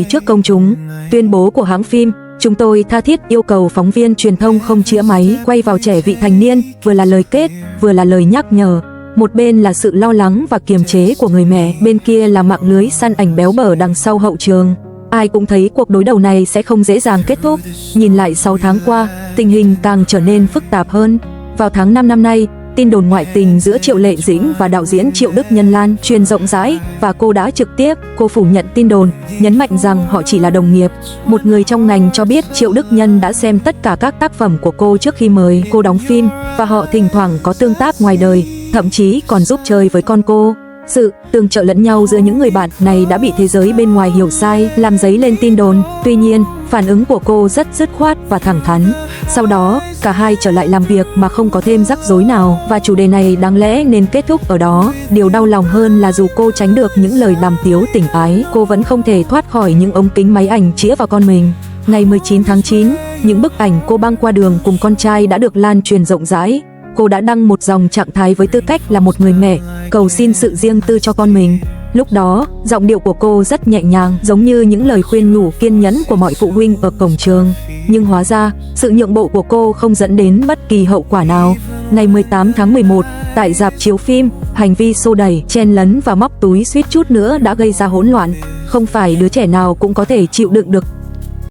trước công chúng. Tuyên bố của hãng phim: chúng tôi tha thiết yêu cầu phóng viên truyền thông không chĩa máy quay vào trẻ vị thành niên, vừa là lời kết, vừa là lời nhắc nhở. Một bên là sự lo lắng và kiềm chế của người mẹ, bên kia là mạng lưới săn ảnh béo bở đằng sau hậu trường. Ai cũng thấy cuộc đối đầu này sẽ không dễ dàng kết thúc. Nhìn lại 6 tháng qua, tình hình càng trở nên phức tạp hơn. Vào tháng 5 năm nay, tin đồn ngoại tình giữa Triệu Lệ Dĩnh và đạo diễn Triệu Đức Nhân lan truyền rộng rãi và cô đã trực tiếp phủ nhận tin đồn, nhấn mạnh rằng họ chỉ là đồng nghiệp. Một người trong ngành cho biết Triệu Đức Nhân đã xem tất cả các tác phẩm của cô trước khi mời cô đóng phim và họ thỉnh thoảng có tương tác ngoài đời, thậm chí còn giúp chơi với con cô. Sự tương trợ lẫn nhau giữa những người bạn này đã bị thế giới bên ngoài hiểu sai, làm dấy lên tin đồn. Tuy nhiên, phản ứng của cô rất dứt khoát và thẳng thắn. Sau đó, cả hai trở lại làm việc mà không có thêm rắc rối nào, và chủ đề này đáng lẽ nên kết thúc ở đó. Điều đau lòng hơn là dù cô tránh được những lời đàm tiếu tình ái, cô vẫn không thể thoát khỏi những ống kính máy ảnh chĩa vào con mình. Ngày 19 tháng 9, những bức ảnh cô băng qua đường cùng con trai đã được lan truyền rộng rãi. Cô đã đăng một dòng trạng thái với tư cách là một người mẹ, cầu xin sự riêng tư cho con mình. Lúc đó, giọng điệu của cô rất nhẹ nhàng, giống như những lời khuyên nhủ kiên nhẫn của mọi phụ huynh ở cổng trường. Nhưng hóa ra, sự nhượng bộ của cô không dẫn đến bất kỳ hậu quả nào. Ngày 18 tháng 11, tại rạp chiếu phim, hành vi xô đẩy, chen lấn và móc túi suýt chút nữa đã gây ra hỗn loạn. Không phải đứa trẻ nào cũng có thể chịu đựng được